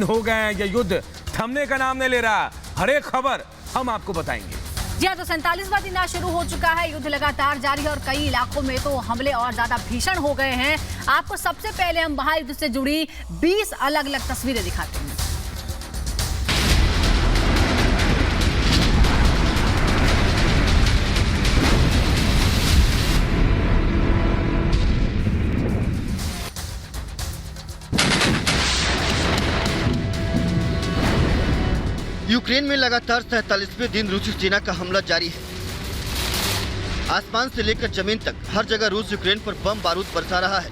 दिन हो गए हैं, ये युद्ध थमने का नाम नहीं ले रहा। हर एक खबर हम आपको बताएंगे। जी हाँ, तो 47वां दिन आज शुरू हो चुका है, युद्ध लगातार जारी है और कई इलाकों में तो हमले और ज्यादा भीषण हो गए हैं। आपको सबसे पहले हम महायुद्ध से जुड़ी 20 अलग अलग तस्वीरें दिखाते हैं। यूक्रेन में लगातार 47वें दिन रूसी सेना का हमला जारी है। आसमान से लेकर जमीन तक हर जगह रूस यूक्रेन पर बम बारूद बरसा रहा है।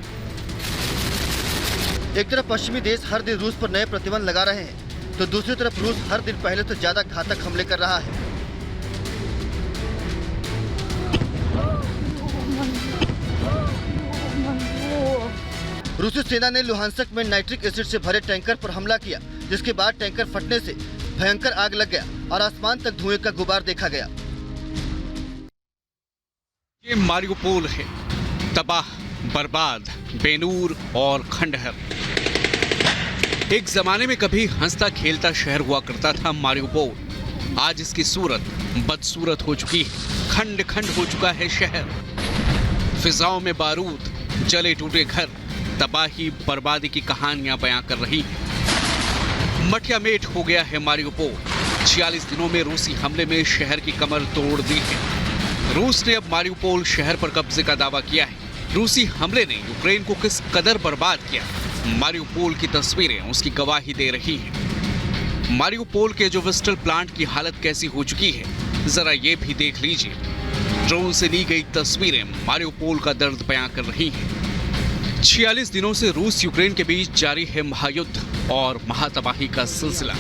एक तरफ पश्चिमी देश हर दिन रूस पर नए प्रतिबंध लगा रहे हैं, तो दूसरी तरफ रूस हर दिन पहले से ज्यादा घातक हमले कर रहा है। रूसी सेना ने लुहांस्क में नाइट्रिक एसिड से भरे टैंकर पर हमला किया, जिसके बाद टैंकर फटने से भयंकर आग लग गया और आसमान तक धुएं का गुबार देखा गया। ये मारियोपोल है, तबाह, बर्बाद, बेनूर और खंडहर। एक जमाने में कभी हंसता खेलता शहर हुआ करता था मारियोपोल। आज इसकी सूरत बदसूरत हो चुकी है। खंड खंड हो चुका है शहर। फिजाओं में बारूद, जले टूटे घर, तबाही बर्बादी की कहानियां बयां कर रही है। मटिया मेट हो गया है मारियोपोल। 46 दिनों में रूसी हमले में शहर की कमर तोड़ दी है। रूस ने अब मारियोपोल शहर पर कब्जे का दावा किया है। रूसी हमले ने यूक्रेन को किस कदर बर्बाद किया, मारियोपोल की तस्वीरें उसकी गवाही दे रही हैं। मारियोपोल के जोविस्टल प्लांट की हालत कैसी हो चुकी है, जरा ये भी देख लीजिए। ड्रोन से ली गई तस्वीरें मारियोपोल का दर्द बयां कर रही हैं। 46 दिनों से रूस यूक्रेन के बीच जारी है महायुद्ध और महातबाही का सिलसिला।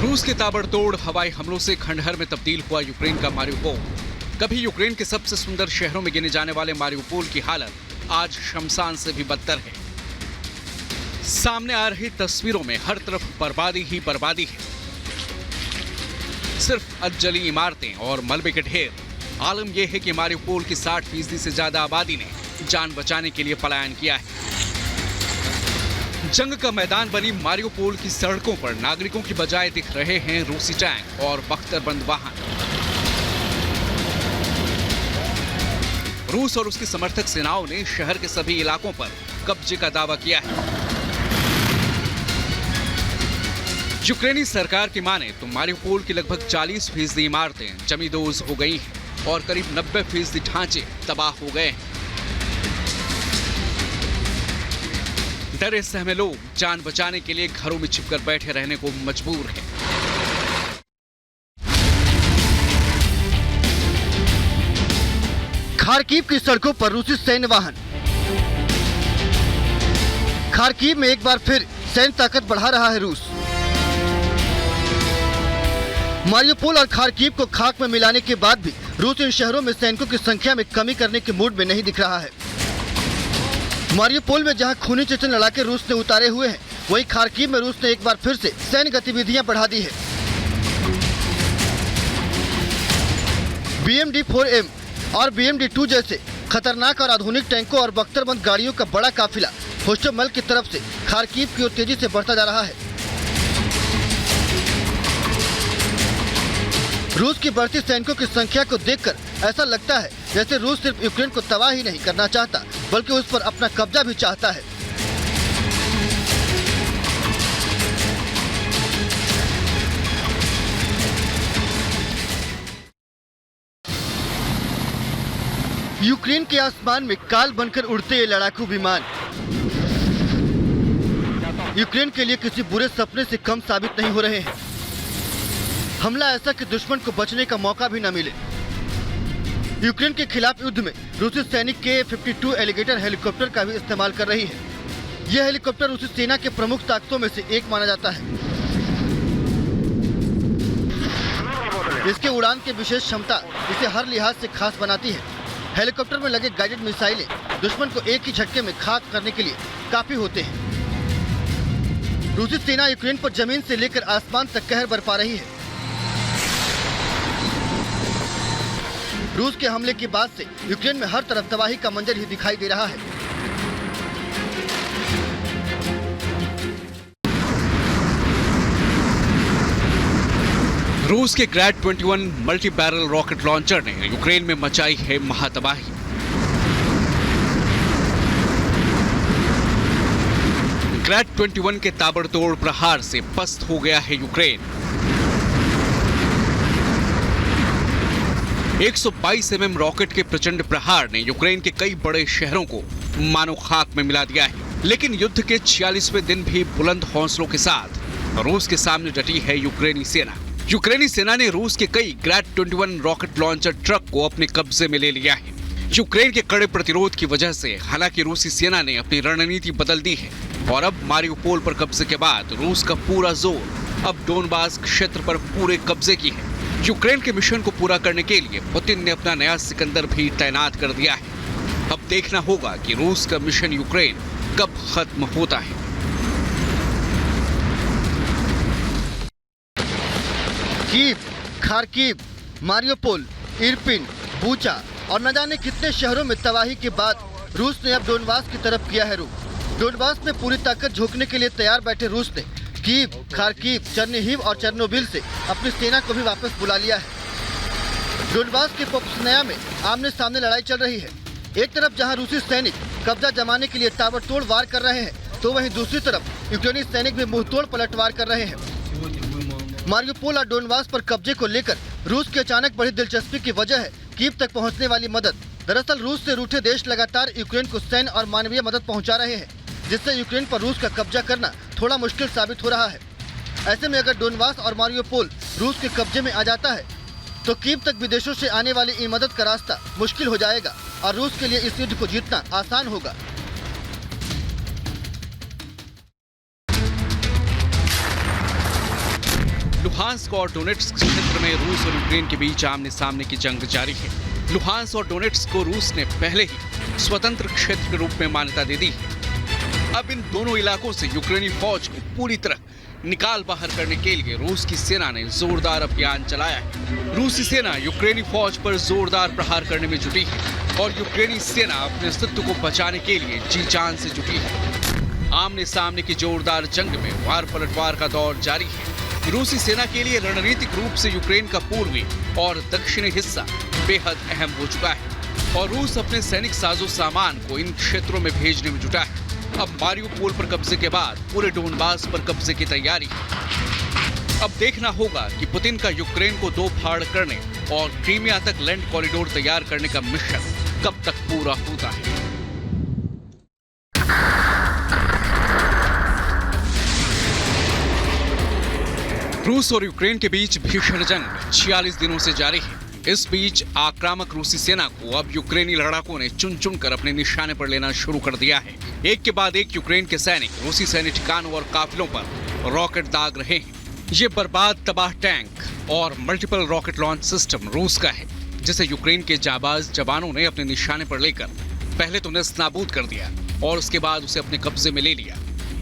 रूस के ताबड़तोड़ हवाई हमलों से खंडहर में तब्दील हुआ यूक्रेन का मारियोपोल। कभी यूक्रेन के सबसे सुंदर शहरों में गिने जाने वाले मारियोपोल की हालत आज शमशान से भी बदतर है। सामने आ रही तस्वीरों में हर तरफ बर्बादी ही बर्बादी है। सिर्फ अधजली इमारतें और मलबे के ढेर। आलम यह है कि मारियोपोल की 60% से ज्यादा आबादी ने जान बचाने के लिए पलायन किया है। जंग का मैदान बनी मारियोपोल की सड़कों पर नागरिकों की बजाय दिख रहे हैं रूसी टैंक और बख्तरबंद वाहन। रूस और उसकी समर्थक सेनाओं ने शहर के सभी इलाकों पर कब्जे का दावा किया है। यूक्रेनी सरकार की माने तो मारियोपोल की लगभग 40% इमारतें जमींदोज हो गई हैं और करीब 90% ढांचे तबाह हो गए हैं। डरे सहमे लोग जान बचाने के लिए घरों में छिपकर बैठे रहने को मजबूर हैं। खार्किव की सड़कों पर रूसी सैन्य वाहन। खार्किव में एक बार फिर सैन्य ताकत बढ़ा रहा है रूस। मारियोपोल और खार्किव को खाक में मिलाने के बाद भी रूस इन शहरों में सैनिकों की संख्या में कमी करने के मूड में नहीं दिख रहा है। मारियोपोल में जहां खूनी चेचन लड़ाके रूस ने उतारे हुए हैं, वहीं खार्किव में रूस ने एक बार फिर से सैन्य गतिविधियां बढ़ा दी है। BMD-4M और BMD-2 जैसे खतरनाक और आधुनिक टैंकों और बख्तरबंद गाड़ियों का बड़ा काफिला होस्टोमल की तरफ से खार्किव की ओर तेजी से बढ़ता जा रहा है। रूस की बढ़ती सैनिकों की संख्या को देखकर ऐसा लगता है जैसे रूस सिर्फ यूक्रेन को तबाह ही नहीं करना चाहता, बल्कि उस पर अपना कब्जा भी चाहता है। यूक्रेन के आसमान में काल बनकर उड़ते ये लड़ाकू विमान यूक्रेन के लिए किसी बुरे सपने से कम साबित नहीं हो रहे हैं। हमला ऐसा कि दुश्मन को बचने का मौका भी न मिले। यूक्रेन के खिलाफ युद्ध में रूसी सैनिक K-52 एलिगेटर हेलीकॉप्टर का भी इस्तेमाल कर रही है। यह हेलीकॉप्टर रूसी सेना के प्रमुख ताकतों में से एक माना जाता है। इसके उड़ान की विशेष क्षमता इसे हर लिहाज से खास बनाती है। हेलीकॉप्टर में लगे गाइडेड मिसाइलें दुश्मन को एक ही झटके में खाक करने के लिए काफी होते हैं। रूसी सेना यूक्रेन पर जमीन से लेकर आसमान तक कहर बरपा रही है। रूस के हमले के बाद से यूक्रेन में हर तरफ तबाही का मंजर ही दिखाई दे रहा है। रूस के ग्रैड 21 मल्टी बैरल रॉकेट लॉन्चर ने यूक्रेन में मचाई है महातबाही। ग्रैड 21 के ताबड़तोड़ प्रहार से पस्त हो गया है यूक्रेन। 122 mm रॉकेट के प्रचंड प्रहार ने यूक्रेन के कई बड़े शहरों को मानो खाक में मिला दिया है। लेकिन युद्ध के 46वें दिन भी बुलंद हौसलों के साथ रूस के सामने डटी है यूक्रेनी सेना। यूक्रेनी सेना ने रूस के कई ग्रैड 21 रॉकेट लॉन्चर ट्रक को अपने कब्जे में ले लिया है। यूक्रेन के कड़े प्रतिरोध की वजह से हालांकि रूसी सेना ने अपनी रणनीति बदल दी है और अब मारियुपोल पर कब्जे के बाद रूस का पूरा जोर अब डोनबास क्षेत्र पर पूरे कब्जे की है। यूक्रेन के मिशन को पूरा करने के लिए पुतिन ने अपना नया सिकंदर भी तैनात कर दिया है। अब देखना होगा कि रूस का मिशन यूक्रेन कब खत्म होता है। Kyiv, Kharkiv, Mariupol, Irpin, Bucha और न जाने कितने शहरों में तबाही के बाद रूस ने अब डोनबास की तरफ किया है रुख। डोनबास में पूरी ताकत झोंकने के लिए तैयार बैठे रूस ने कीव, खार्किव, चर्निहिव और चेर्नोबिल से अपनी सेना को भी वापस बुला लिया है। डोनबास के पोप्सनाया में आमने सामने लड़ाई चल रही है। एक तरफ जहां रूसी सैनिक कब्जा जमाने के लिए ताबड़तोड़ वार कर रहे हैं, तो वहीं दूसरी तरफ यूक्रेनी सैनिक भी मुंहतोड़ पलटवार कर रहे हैं। मारियुपोल और डोनबास पर कब्जे को लेकर रूस की अचानक बढ़ी दिलचस्पी की वजह है कीव तक पहुंचने वाली मदद। दरअसल रूस से रूठे देश लगातार यूक्रेन को सैन्य और मानवीय मदद पहुंचा रहे हैं, जिससे यूक्रेन पर रूस का कब्जा करना थोड़ा मुश्किल साबित हो रहा है। ऐसे में अगर डोनबास और मारियुपोल रूस के कब्जे में आ जाता है तो कीव तक विदेशों से आने वाली इन मदद का रास्ता मुश्किल हो जाएगा और रूस के लिए इस युद्ध को जीतना आसान होगा। लुहांस्क और डोनेट्स्क क्षेत्र में रूस और यूक्रेन के बीच आमने सामने की जंग जारी है। लुहांस्क और डोनेट्स्क को रूस ने पहले ही स्वतंत्र क्षेत्र के रूप में मान्यता दे दी है। अब इन दोनों इलाकों से यूक्रेनी फौज को पूरी तरह निकाल बाहर करने के लिए रूस की सेना ने जोरदार अभियान चलाया है। रूसी सेना यूक्रेनी फौज पर जोरदार प्रहार करने में जुटी है और यूक्रेनी सेना अपने अस्तित्व को बचाने के लिए जी जान से जुटी है। आमने सामने की जोरदार जंग में वार पलटवार का दौर जारी है। रूसी सेना के लिए रणनीतिक रूप से यूक्रेन का पूर्वी और दक्षिणी हिस्सा बेहद अहम हो चुका है और रूस अपने सैनिक साजो सामान को इन क्षेत्रों में भेजने में जुटा है। अब मारियुपोल पर कब्जे के बाद पूरे डोनबास पर कब्जे की तैयारी है। अब देखना होगा कि पुतिन का यूक्रेन को दो फाड़ करने और क्रीमिया तक लैंड कॉरिडोर तैयार करने का मिशन कब तक पूरा होता है। रूस और यूक्रेन के बीच भीषण जंग 46 दिनों से जारी है। इस बीच आक्रामक रूसी सेना को अब यूक्रेनी लड़ाकों ने चुन चुन कर अपने निशाने पर लेना शुरू कर दिया है। एक के बाद एक यूक्रेन के सैनिक रूसी सैन्य ठिकानों और काफिलों पर रॉकेट दाग रहे हैं। ये बर्बाद तबाह टैंक और मल्टीपल रॉकेट लॉन्च सिस्टम रूस का है, जिसे यूक्रेन के जाबाज जवानों ने अपने निशाने पर लेकर पहले तो नेस्तनाबूद कर दिया और उसके बाद उसे अपने कब्जे में ले लिया।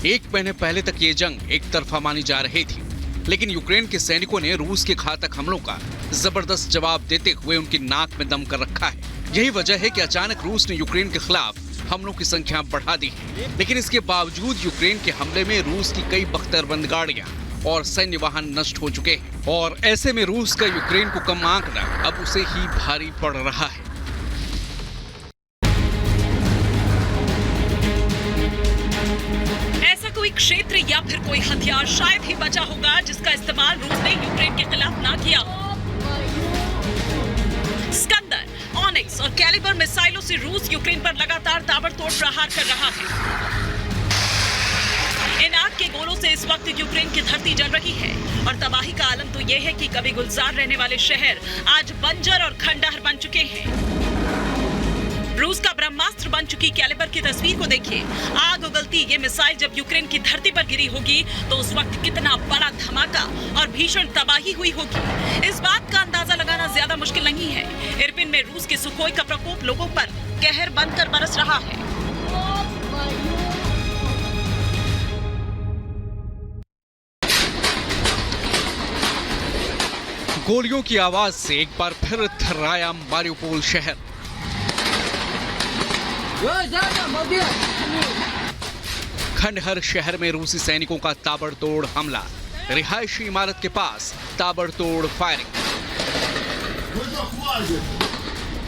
एक महीने पहले तक ये जंग एक तरफा मानी जा रही थी, लेकिन यूक्रेन के सैनिकों ने रूस के घातक हमलों का जबरदस्त जवाब देते हुए उनकी नाक में दम कर रखा है। यही वजह है कि अचानक रूस ने यूक्रेन के खिलाफ हमलों की संख्या बढ़ा दी है। लेकिन इसके बावजूद यूक्रेन के हमले में रूस की कई बख्तरबंद गाड़ियां और सैन्य वाहन नष्ट हो चुके हैं और ऐसे में रूस का यूक्रेन को कम आंकना अब उसे ही भारी पड़ रहा है। कोई क्षेत्र या फिर कोई हथियार शायद ही बचा होगा जिसका इस्तेमाल रूस ने यूक्रेन के खिलाफ ना किया। स्कंदर, ऑनिक्स और कैलिबर मिसाइलों से रूस यूक्रेन पर लगातार ताबड़तोड़ प्रहार कर रहा है। इन आग के गोलों से इस वक्त यूक्रेन की धरती जल रही है और तबाही का आलम तो यह है कि कभी गुलजार रहने वाले शहर आज बंजर और खंडहर बन चुके हैं। रूस का ब्रह्मास्त्र बन चुकी कैलिबर की तस्वीर को देखिए। आग उगलती ये मिसाइल जब यूक्रेन की धरती पर गिरी होगी तो उस वक्त कितना बड़ा धमाका और भीषण तबाही हुई होगी, इस बात का अंदाजा लगाना ज्यादा मुश्किल नहीं है। इरपिन में रूस के सुखोई का प्रकोप लोगों पर कहर बनकर बरस रहा है। गोलियों की आवाज से एक बार फिर थर्राया मारिउपोल शहर। खंडहर शहर में रूसी सैनिकों का ताबड़तोड़ हमला, रिहायशी इमारत के पास ताबड़तोड़ फायरिंग।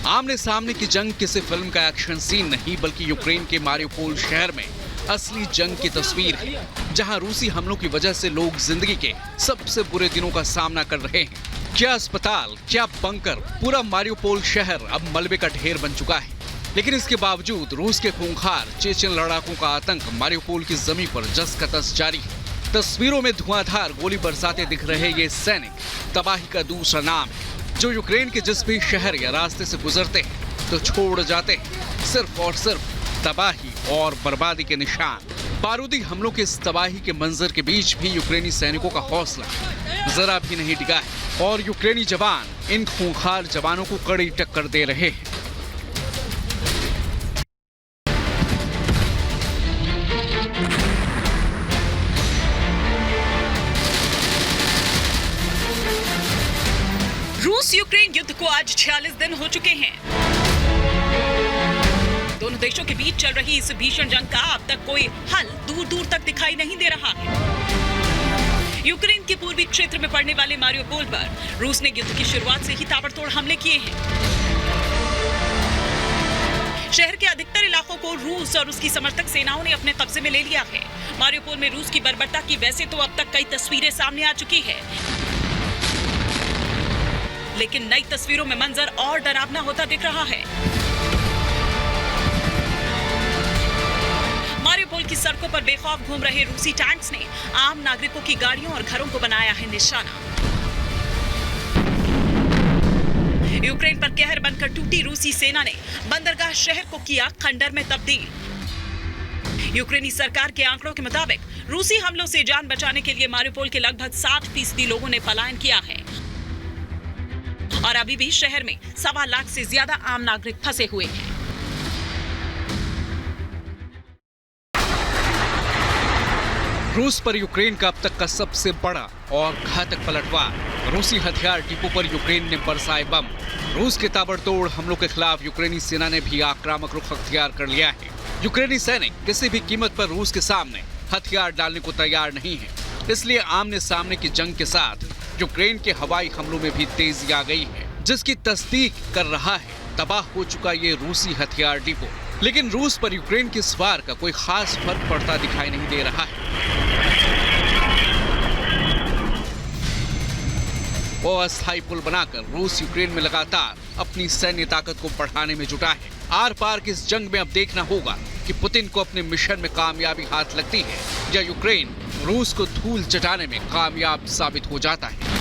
आमने सामने की जंग किसी फिल्म का एक्शन सीन नहीं, बल्कि यूक्रेन के मारिउपोल शहर में असली जंग की तस्वीर है, जहां रूसी हमलों की वजह से लोग जिंदगी के सबसे बुरे दिनों का सामना कर रहे हैं। क्या अस्पताल, क्या बंकर, पूरा मारिउपोल शहर अब मलबे का ढेर बन चुका है। लेकिन इसके बावजूद रूस के खूंखार चेचन लड़ाकों का आतंक मारिउपोल की जमीन पर जस का तस जारी है। तस्वीरों में धुआंधार गोली बरसाते दिख रहे ये सैनिक तबाही का दूसरा नाम है, जो यूक्रेन के जिस भी शहर या रास्ते से गुजरते हैं तो छोड़ जाते हैं सिर्फ और सिर्फ तबाही और बर्बादी के निशान। बारूदी हमलों के इस तबाही के मंजर के बीच भी यूक्रेनी सैनिकों का हौसला जरा भी नहीं डिगा है और यूक्रेनी जवान इन खूंखार जवानों को कड़ी टक्कर दे रहे हैं। रूस यूक्रेन युद्ध को आज 46 दिन हो चुके हैं। दोनों देशों के बीच चल रही इस भीषण जंग का अब तक कोई हल दूर दूर तक दिखाई नहीं दे रहा है। यूक्रेन के पूर्वी क्षेत्र में पड़ने वाले मारिउपोल पर रूस ने युद्ध की शुरुआत से ही ताबड़तोड़ हमले किए हैं। शहर के अधिकतर इलाकों को रूस और उसकी समर्थक सेनाओं ने अपने कब्जे में ले लिया है। मारिउपोल में रूस की बर्बरता की वैसे तो अब तक कई तस्वीरें सामने आ चुकी है, लेकिन नई तस्वीरों में मंजर और डरावना होता दिख रहा है। मारिउपोल की सड़कों पर बेखौफ घूम रहे रूसी टैंक्स ने आम नागरिकों की गाड़ियों और घरों को बनाया है निशाना। यूक्रेन पर कहर बनकर टूटी रूसी सेना ने बंदरगाह शहर को किया खंडर में तब्दील। यूक्रेनी सरकार के आंकड़ों के मुताबिक रूसी हमलों से जान बचाने के लिए मारिउपोल के लगभग 60% लोगों ने पलायन किया है और अभी भी शहर में 1.25 लाख से ज्यादा आम नागरिक फंसे हुए हैं। रूस पर यूक्रेन का अब तक का सबसे बड़ा और घातक पलटवार। रूसी हथियार डिपो पर यूक्रेन ने बरसाए बम। रूस के ताबड़तोड़ हमलों के खिलाफ यूक्रेनी सेना ने भी आक्रामक रुख अख्तियार कर लिया है। यूक्रेनी सैनिक किसी भी कीमत पर रूस के सामने हथियार डालने को तैयार नहीं है, इसलिए आमने सामने की जंग के साथ यूक्रेन के हवाई हमलों में भी तेजी आ गई है, जिसकी तस्दीक कर रहा है तबाह हो चुका ये रूसी हथियार डिपो। लेकिन रूस पर यूक्रेन के इस वार का कोई खास फर्क पड़ता दिखाई नहीं दे रहा है। अस्थायी पुल बनाकर रूस यूक्रेन में लगातार अपनी सैन्य ताकत को बढ़ाने में जुटा है। आर पार की इस जंग में अब देखना होगा कि पुतिन को अपने मिशन में कामयाबी हाथ लगती है या यूक्रेन रूस को धूल चटाने में कामयाब साबित हो जाता है।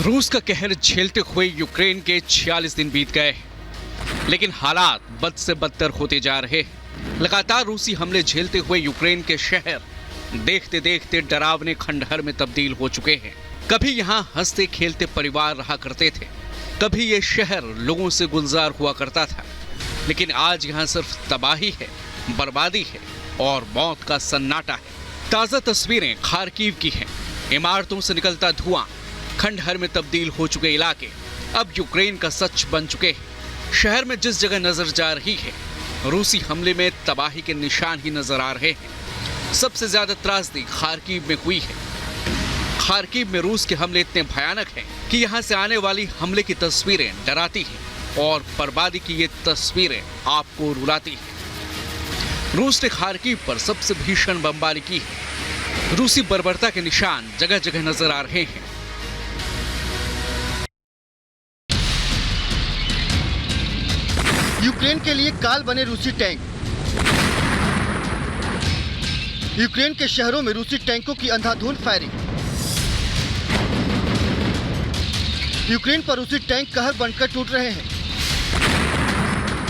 रूस का कहर झेलते हुए यूक्रेन के 46 दिन बीत गए, लेकिन हालात बद से बदतर होते जा रहे हैं। लगातार रूसी हमले झेलते हुए यूक्रेन के शहर देखते देखते डरावने खंडहर में तब्दील हो चुके हैं। कभी यहाँ हंसते खेलते परिवार रहा करते थे, कभी ये शहर लोगों से गुलजार हुआ करता था, लेकिन आज यहाँ सिर्फ तबाही है, बर्बादी है और मौत का सन्नाटा है। ताज़ा तस्वीरें खार्किव की हैं। इमारतों से निकलता धुआं, खंडहर में तब्दील हो चुके इलाके अब यूक्रेन का सच बन चुके हैं। शहर में जिस जगह नजर जा रही है, रूसी हमले में तबाही के निशान ही नजर आ रहे हैं। सबसे ज्यादा त्रासदी खार्किव में हुई है। खार्किव में रूस के हमले इतने भयानक हैं कि यहाँ से आने वाली हमले की तस्वीरें डराती हैं और बर्बादी की ये तस्वीरें आपको रुलाती हैं। रूस ने खार्किव पर सबसे भीषण बमबारी की है। रूसी बर्बरता के निशान जगह जगह नजर आ रहे हैं। यूक्रेन के लिए काल बने रूसी टैंक। यूक्रेन के शहरों में रूसी टैंकों की अंधाधुंध फायरिंग। यूक्रेन पर रूसी टैंक कहर बनकर टूट रहे हैं।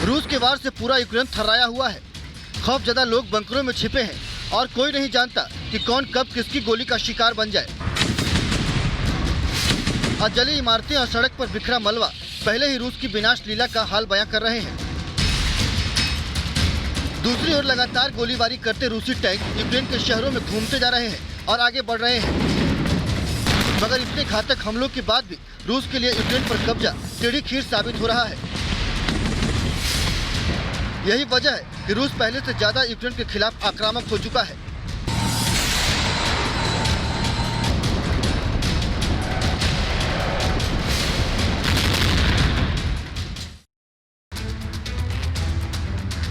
रूस के वार से पूरा यूक्रेन थर्राया हुआ है। खौफजदा लोग बंकरों में छिपे हैं और कोई नहीं जानता कि कौन कब किसकी गोली का शिकार बन जाए। जली इमारतें और सड़क पर बिखरा मलबा पहले ही रूस की विनाश लीला का हाल बयां कर रहे हैं। दूसरी ओर लगातार गोलीबारी करते रूसी टैंक यूक्रेन के शहरों में घूमते जा रहे हैं और आगे बढ़ रहे हैं। मगर इतने घातक हमलों के बाद भी रूस के लिए यूक्रेन पर कब्जा टेढ़ी खीर साबित हो रहा है। यही वजह है कि रूस पहले से ज्यादा यूक्रेन के खिलाफ आक्रामक हो चुका है।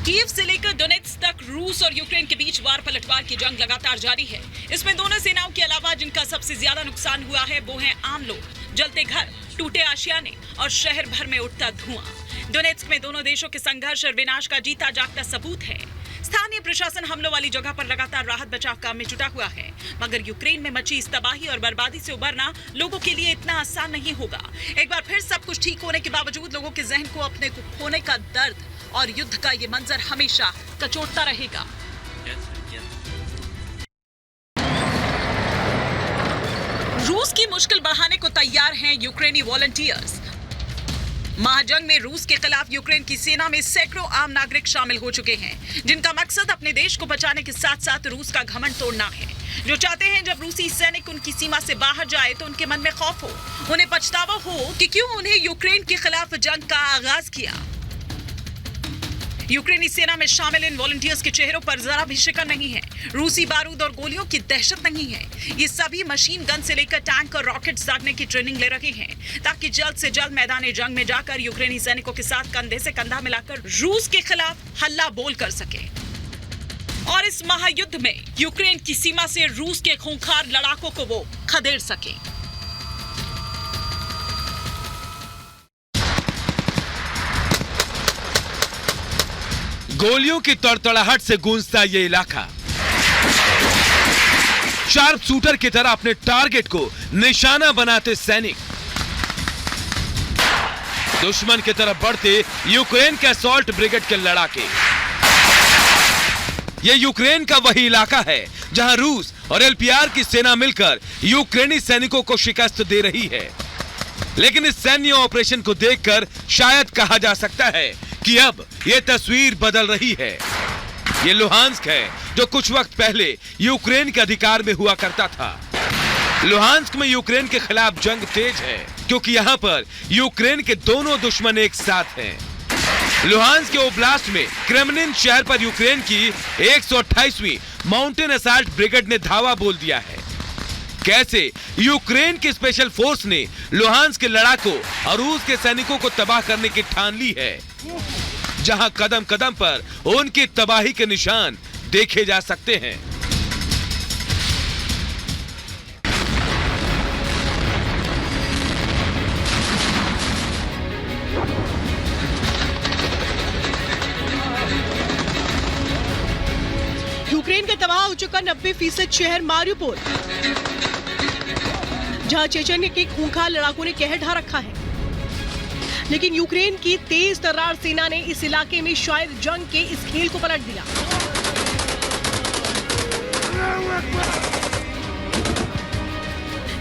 कीव से लेकर डोनेट्स्क तक रूस और यूक्रेन के बीच वार पलटवार की जंग लगातार जारी है। इसमें दोनों सेनाओं के अलावा जिनका सबसे ज्यादा नुकसान हुआ है वो हैं आम लोग, जलते घर, टूटे आशियाने और शहर भर में उठता धुआं। डोनेट्स्क में दोनों देशों के संघर्ष और विनाश का जीता जागता सबूत है। स्थानीय प्रशासन हमलों वाली जगह पर लगातार राहत बचाव काम में जुटा हुआ है, मगर यूक्रेन में मची इस तबाही और बर्बादी से उबरना लोगों के लिए इतना आसान नहीं होगा। एक बार फिर सब कुछ ठीक होने के बावजूद लोगों के जहन को अपने को खोने का दर्द और युद्ध का ये मंजर हमेशा कचोटता रहेगा। रूस की मुश्किल बढ़ाने को तैयार हैं यूक्रेनी वॉलंटियर्स। महाजंग में रूस के खिलाफ यूक्रेन की सेना में सैकड़ों आम नागरिक शामिल हो चुके हैं, जिनका मकसद अपने देश को बचाने के साथ साथ रूस का घमंड तोड़ना है। जो चाहते हैं जब रूसी सैनिक उनकी सीमा से बाहर जाए तो उनके मन में खौफ हो, उन्हें पछतावा हो कि क्यों उन्हें यूक्रेन के खिलाफ जंग का आगाज किया। यूक्रेनी सेना में शामिल इन वॉलंटियर्स के चेहरों पर जरा भी शिकन नहीं है, रूसी बारूद और गोलियों की दहशत नहीं है। ये सभी मशीन गन से लेकर टैंक और रॉकेट्स दागने की ट्रेनिंग ले रहे हैं, ताकि जल्द से जल्द मैदान जंग में जाकर यूक्रेनी सैनिकों के साथ कंधे से कंधा मिलाकर रूस के खिलाफ हल्ला बोल कर सके और इस महायुद्ध में यूक्रेन की सीमा से रूस के खूंखार लड़ाकों को वो खदेड़ सके। गोलियों की तड़तड़ाहट से गूंजता ये इलाका। शार्प शूटर की तरह अपने टारगेट को निशाना बनाते सैनिक, दुश्मन की तरफ बढ़ते यूक्रेन के असॉल्ट ब्रिगेड के लड़ाके। ये यूक्रेन का वही इलाका है जहां रूस और एलपीआर की सेना मिलकर यूक्रेनी सैनिकों को शिकस्त दे रही है। लेकिन इस सैन्य ऑपरेशन को देखकर शायद कहा जा सकता है कि अब ये तस्वीर बदल रही है। ये लुहांस्क है जो कुछ वक्त पहले यूक्रेन के अधिकार में हुआ करता था। लुहांस्क में यूक्रेन के खिलाफ जंग तेज है, क्योंकि यहाँ पर यूक्रेन के दोनों दुश्मन एक साथ हैं। लुहांस्क के ओब्लास्ट में क्रेमलिन शहर पर यूक्रेन की 128वीं माउंटेन असॉल्ट ब्रिगेड ने धावा बोल दिया है। कैसे यूक्रेन की स्पेशल फोर्स ने लुहांस्क के लड़ाकों और रूस के सैनिकों को तबाह करने की ठान ली है, जहां कदम कदम पर उनकी तबाही के निशान देखे जा सकते हैं। यूक्रेन का तबाह हो चुका 90% शहर मारियुपोल, जहां चेचन्य के खूंखार लड़ाकों ने कहर ढा रखा है। लेकिन यूक्रेन की तेज तर्रार सेना ने इस इलाके में शायद जंग के इस खेल को पलट दिया।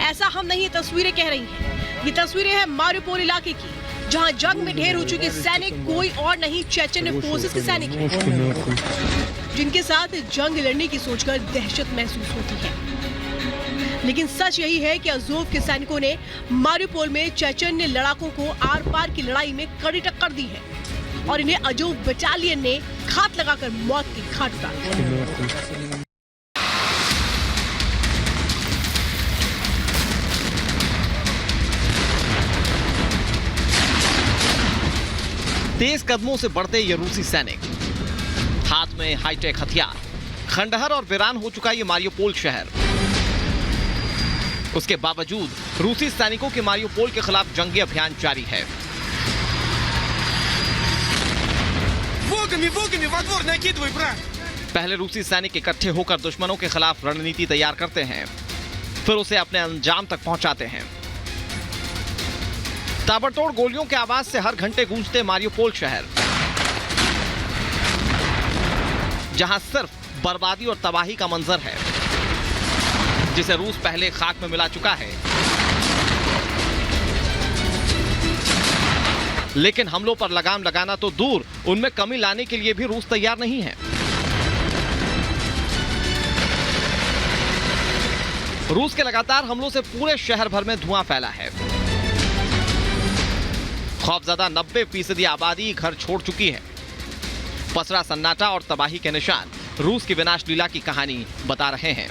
ऐसा हम नहीं, ये तस्वीरें कह रही हैं। ये तस्वीरें हैं मारियुपोल इलाके की, जहां जंग में ढेर हो चुके सैनिक कोई और नहीं चेचन्य फोर्सेस के सैनिक हैं, जिनके साथ जंग लड़ने की सोचकर दहशत महसूस होती है। लेकिन सच यही है कि अज़ोव के सैनिकों ने मारियुपोल में चेचन्य लड़ाकों को आर पार की लड़ाई में कड़ी टक्कर दी है और इन्हें अज़ोव बटालियन ने घात लगाकर मौत की घाट उतार दिया। तेज कदमों से बढ़ते ये रूसी सैनिक, हाथ में हाईटेक हथियार, खंडहर और वीरान हो चुका ये मारियुपोल शहर। उसके बावजूद रूसी सैनिकों के मारियुपोल के खिलाफ जंगी अभियान जारी है। पहले रूसी सैनिक इकट्ठे होकर दुश्मनों के खिलाफ रणनीति तैयार करते हैं, फिर उसे अपने अंजाम तक पहुंचाते हैं। ताबड़तोड़ गोलियों के आवाज से हर घंटे गूंजते मारियुपोल शहर, जहां सिर्फ बर्बादी और तबाही का मंजर है, जिसे रूस पहले खाक में मिला चुका है। लेकिन हमलों पर लगाम लगाना तो दूर, उनमें कमी लाने के लिए भी रूस तैयार नहीं है। रूस के लगातार हमलों से पूरे शहर भर में धुआं फैला है। खौफजदा 90% आबादी घर छोड़ चुकी है। पसरा सन्नाटा और तबाही के निशान रूस की विनाश लीला की कहानी बता रहे हैं।